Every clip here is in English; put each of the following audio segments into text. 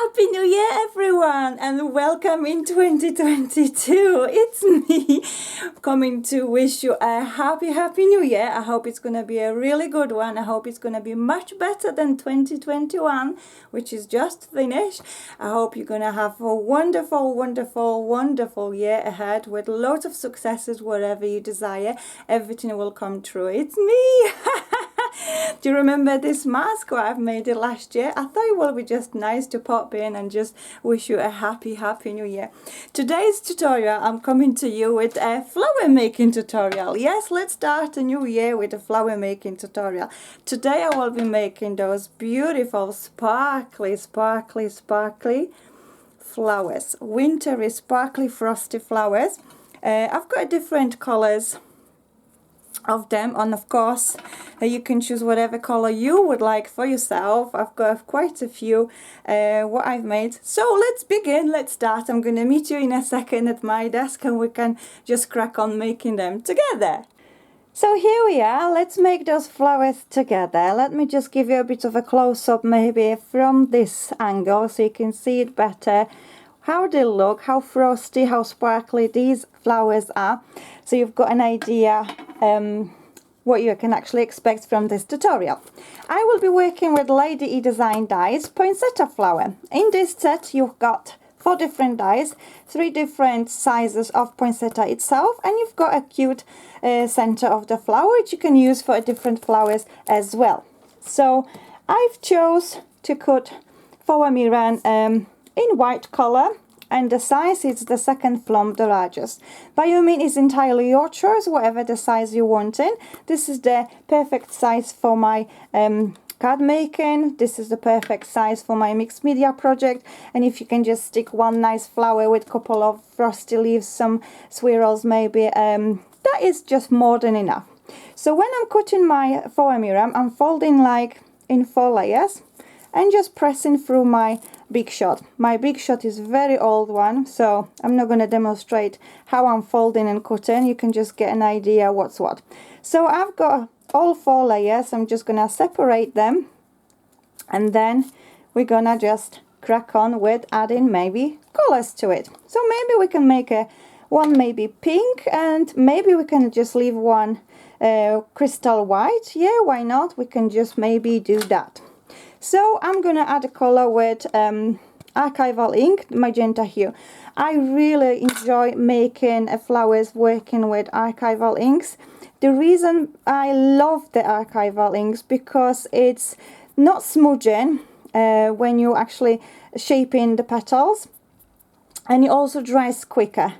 Happy New Year, everyone, and welcome in 2022. It's me coming to wish you a happy New Year. I hope it's going to be a really good one. I hope it's going to be much better than 2021, which is just finished. I hope you're going to have a wonderful year ahead with lots of successes wherever you desire. Everything will come true. It's me. Do you remember this mask? Well, I've made it last year. I thought it would be just nice to pop in and just wish you a happy New Year. Today's tutorial, I'm coming to you with a flower making tutorial. Yes, let's start a new year with a flower making tutorial. Today I will be making those beautiful sparkly flowers. Wintry sparkly frosty flowers. I've got different colors of them, and of course you can choose whatever color you would like for yourself. I've got quite a few what I've made, so let's begin. Let's start. I'm going to meet you in a second at my desk and we can just crack on making them together. So here we are. Let's make those flowers together. Let me just give you a bit of a close-up maybe from this angle so you can see it better, how they look, how frosty, how sparkly these flowers are, so you've got an idea what you can actually expect from this tutorial. I will be working with Lady E Design dies poinsettia flower. In this set you've got 4 different dies, 3 different sizes of poinsettia itself, and you've got a cute center of the flower which you can use for different flowers as well. So I've chose to cut foamiran in white color, and the size is the second from the largest. By all means, it's entirely your choice, whatever the size you want in. This is the perfect size for my card making. This is the perfect size for my mixed media project, and if you can just stick one nice flower with a couple of frosty leaves, some swirls maybe, that is just more than enough. So when I'm cutting my foamiran, I'm folding like in 4 layers and just pressing through my big shot. My big shot is very old one, so I'm not going to demonstrate how I'm folding and cutting. You can just get an idea what's what. So I've got all 4 layers. I'm just going to separate them, and then we're going to just crack on with adding maybe colors to it. So maybe we can make one maybe pink, and maybe we can just leave one crystal white. Yeah, why not? We can just maybe do that. So I'm going to add a color with archival ink, magenta hue. I really enjoy making flowers working with archival inks. The reason I love the archival inks because it's not smudging when you actually shaping the petals, and it also dries quicker.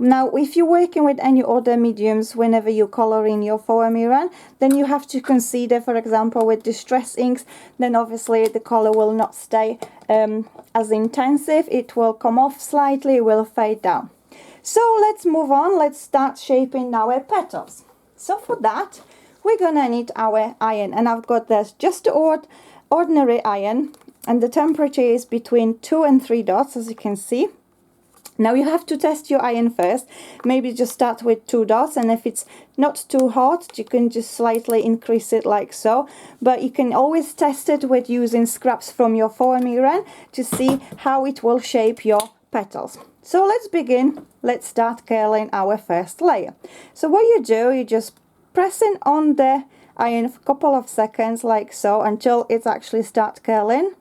Now, if you're working with any other mediums, whenever you color in your foamiran, then you have to consider, for example, with distress inks, then obviously the color will not stay as intensive. It will come off slightly, it will fade down. So let's move on. Let's start shaping our petals. So for that, we're gonna need our iron, and I've got this just ordinary iron, and the temperature is between 2 and 3 dots, as you can see. Now you have to test your iron first. Maybe just start with 2 dots, and if it's not too hot, you can just slightly increase it like so. But you can always test it with using scraps from your foamiran to see how it will shape your petals. So let's begin. Let's start curling our first layer. So what you do, you just pressing on the iron for a couple of seconds like so until it actually starts curling,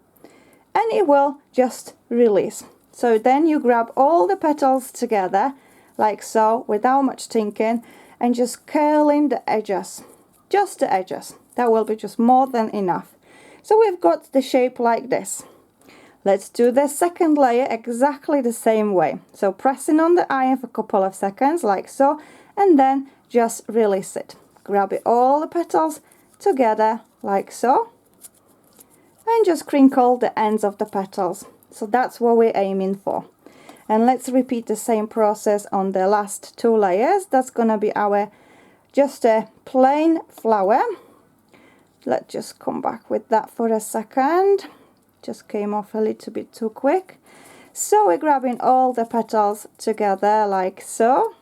and it will just release. So then you grab all the petals together like so without much thinking and just curling the edges, just the edges. That will be just more than enough. So we've got the shape like this. Let's do the second layer exactly the same way. So pressing on the iron for a couple of seconds like so, and then just release it. Grab it all the petals together like so, and just crinkle the ends of the petals. So that's what we're aiming for. And let's repeat the same process on the last 2 layers. That's gonna be our just a plain flower. Let's just come back with that for a second. Just came off a little bit too quick. So we're grabbing all the petals together like so,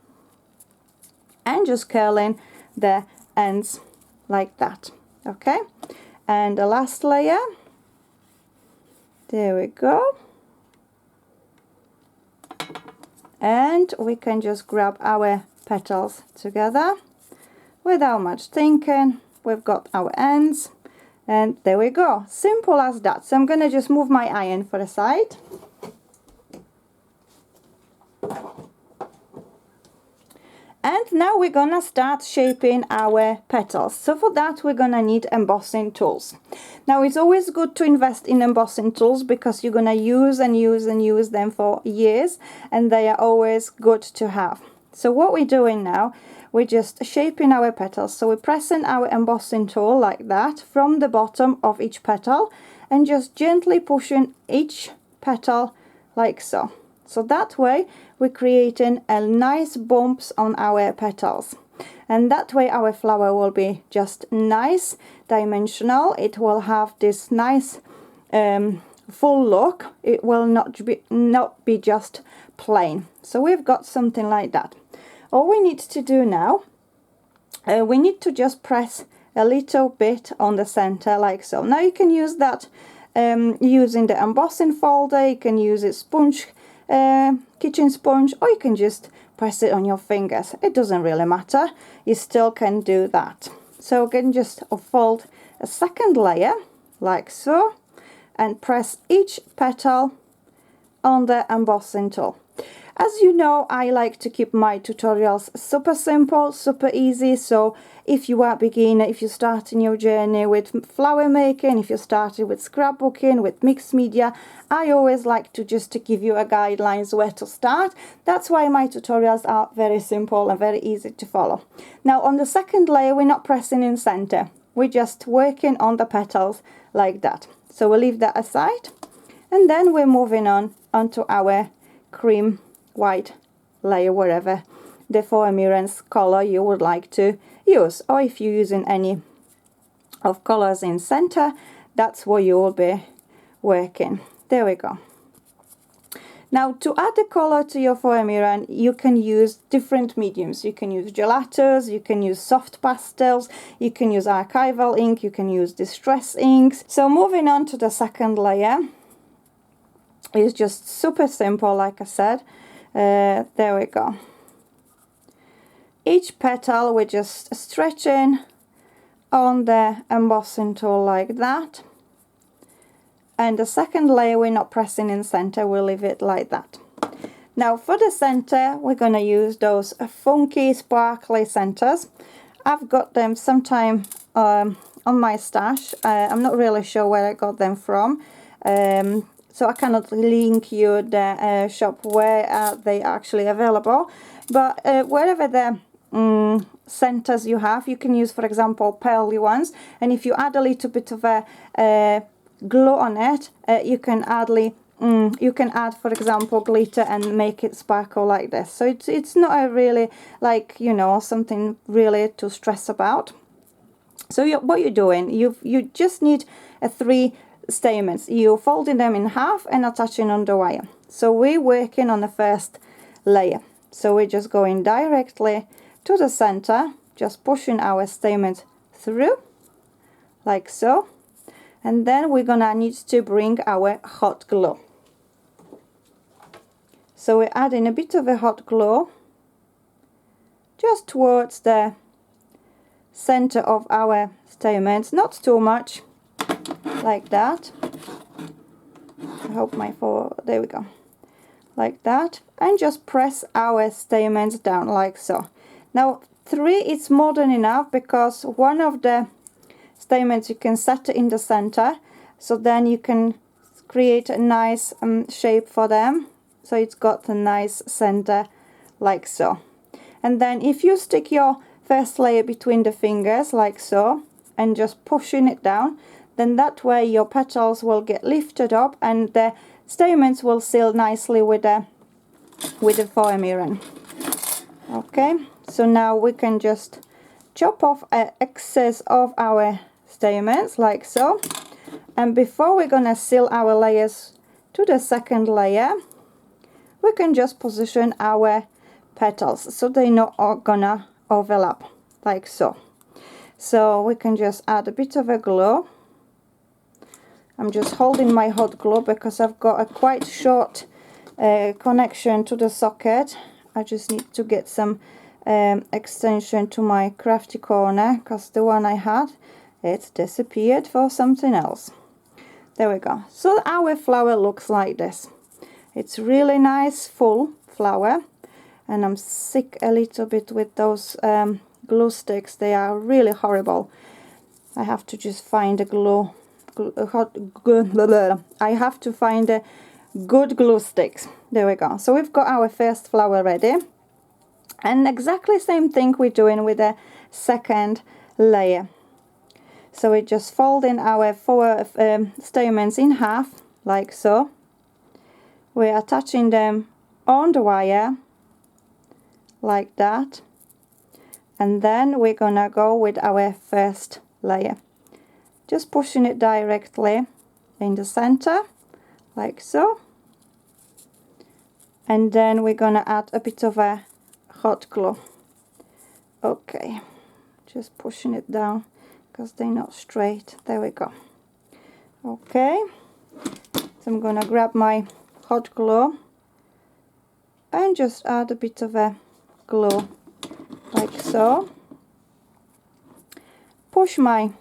and just curling the ends like that. Okay, and the last layer, there we go. And we can just grab our petals together without much thinking. We've got our ends, and there we go. Simple as that. So I'm going to just move my iron for the side. And now we're gonna start shaping our petals. So for that we're gonna need embossing tools. Now it's always good to invest in embossing tools because you're gonna use and use and use them for years, and they are always good to have. So what we're doing now, we're just shaping our petals. So we're pressing our embossing tool like that from the bottom of each petal and just gently pushing each petal like so. So that way we're creating a nice bumps on our petals, and that way our flower will be just nice dimensional. It will have this nice full look. It will not be just plain. So we've got something like that. All we need to do now, we need to just press a little bit on the center like so. Now you can use that using the embossing folder. You can use a sponge, kitchen sponge, or you can just press it on your fingers. It doesn't really matter, you still can do that. So again, just fold a second layer like so and press each petal on the embossing tool. As you know, I like to keep my tutorials super simple, super easy. So if you are a beginner, if you're starting your journey with flower making, if you're starting with scrapbooking, with mixed media, I always like to just to give you a guidelines where to start. That's why my tutorials are very simple and very easy to follow. Now on the second layer, we're not pressing in center. We're just working on the petals like that. So we'll leave that aside. And then we're moving on onto our cream white layer, wherever the foamiran's color you would like to use, or if you're using any of colors in center, that's what you will be working. There we go. Now to add the color to your foamiran, you can use different mediums. You can use gelatos, you can use soft pastels, you can use archival ink, you can use distress inks. So moving on to the second layer, it's just super simple, like I said. There we go. Each petal we're just stretching on the embossing tool like that, and the second layer we're not pressing in center, we'll leave it like that. Now for the center, we're gonna use those funky sparkly centers. I've got them sometime on my stash. I'm not really sure where I got them from. So I cannot link you the shop where they are actually available, but wherever the centers you have, you can use, for example, pearly ones, and if you add a little bit of a glow on it, you can add, for example, glitter and make it sparkle like this. So it's not a really, like, you know, something really to stress about. So what you're doing, you just need a 3 stamens. You're folding them in half and attaching on the wire. So we're working on the first layer. So we're just going directly to the center, just pushing our stamens through like so, and then we're gonna need to bring our hot glue. So we're adding a bit of a hot glue just towards the center of our stamens, not too much, like that. I hope there we go, like that, and just press our stamens down like so. Now 3 is more than enough, because one of the stamens you can set in the center, so then you can create a nice shape for them, so it's got a nice center like so. And then if you stick your first layer between the fingers like so and just pushing it down, then that way your petals will get lifted up and the stamens will seal nicely with the foamiran. Okay, so now we can just chop off excess of our stamens like so. And before we're gonna seal our layers to the second layer, we can just position our petals so they're not all gonna overlap like so. So we can just add a bit of a glue. I'm just holding my hot glue because I've got a quite short connection to the socket. I just need to get some extension to my crafty corner, because the one I had, it disappeared for something else. There we go. So our flower looks like this. It's really nice full flower, and I'm sick a little bit with those glue sticks. They are really horrible. I have to just find a I have to find a good glue sticks. There we go. So we've got our first flower ready, and exactly same thing we're doing with the second layer. So we're just folding our four stamens in half, like so. We're attaching them on the wire, like that. And then we're gonna go with our first layer. Just pushing it directly in the center, like so. And then we're gonna add a bit of a hot glue. Okay, just pushing it down, because they're not straight. There we go. Okay, so I'm gonna grab my hot glue and just add a bit of a glue, like so. Push my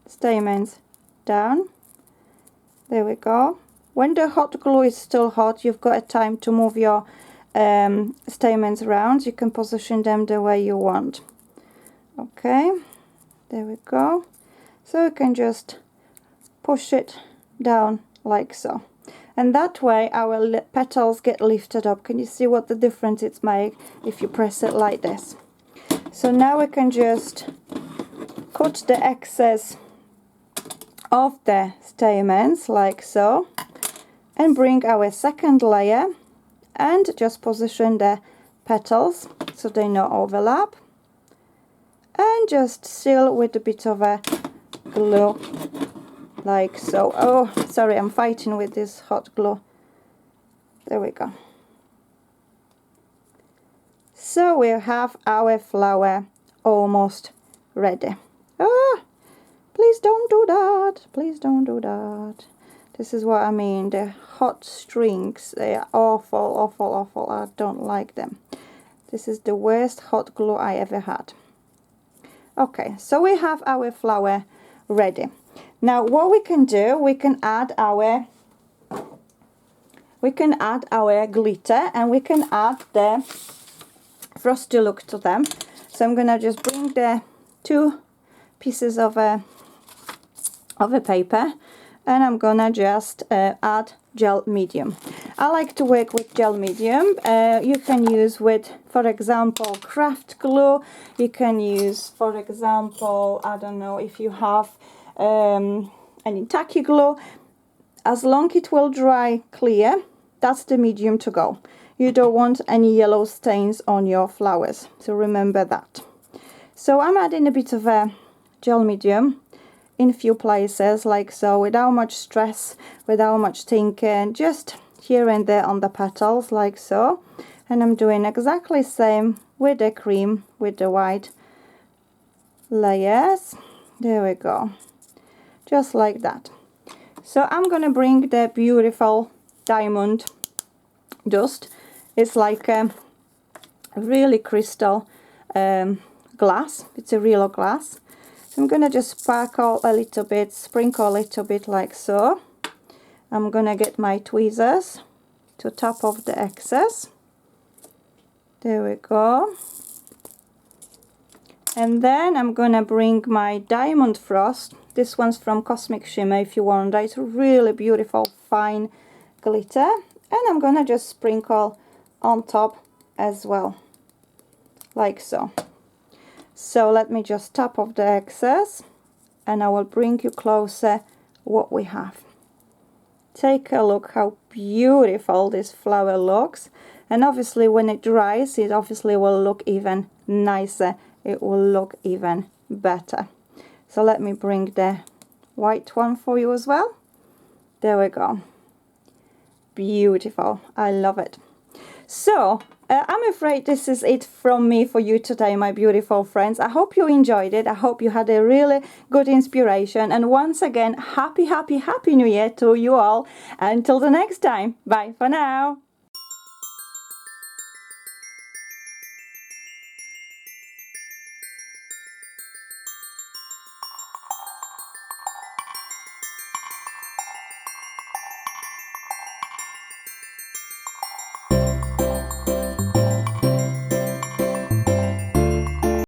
stamens down. There we go. When the hot glue is still hot, you've got a time to move your stamens around. You can position them the way you want. Okay, there we go. So you can just push it down like so. And that way our petals get lifted up. Can you see what the difference it's made if you press it like this? So now we can just cut the excess of the stamens like so, and bring our second layer and just position the petals so they don't overlap, and just seal with a bit of a glue like so. Oh, sorry, I'm fighting with this hot glue. There we go. So we have our flower almost ready. Ah, please don't do that. Please don't do that. This is what I mean. The hot strings, they are awful, awful, awful. I don't like them. This is the worst hot glue I ever had. Okay, so we have our flower ready. Now what we can do, we can add our glitter, and we can add the frosty look to them. So I'm gonna just bring the two pieces of a paper, and I'm gonna just add gel medium. I like to work with gel medium. You can use with, for example, craft glue. You can use, for example, I don't know, if you have any tacky glue. As long as it will dry clear, that's the medium to go. You don't want any yellow stains on your flowers, so remember that. So I'm adding a bit of a gel medium in a few places, like so, without much stress, without much thinking, just here and there on the petals, like so. And I'm doing exactly the same with the cream, with the white layers. There we go, just like that. So I'm gonna bring the beautiful diamond dust. It's like a really crystal glass. It's a real glass. I'm gonna just sparkle a little bit, sprinkle a little bit like so. I'm gonna get my tweezers to top off the excess. There we go. And then I'm gonna bring my diamond frost. This one's from Cosmic Shimmer if you want that. It's really beautiful, fine glitter. And I'm gonna just sprinkle on top as well, like so. So let me just top off the excess, and I will bring you closer what we have. Take a look how beautiful this flower looks, and obviously when it dries, it obviously will look even nicer. It will look even better. So let me bring the white one for you as well. There we go. Beautiful. I love it. So I'm afraid this is it from me for you today, my beautiful friends. I hope you enjoyed it. I hope you had a really good inspiration. And once again, happy New Year to you all. Until the next time. Bye for now.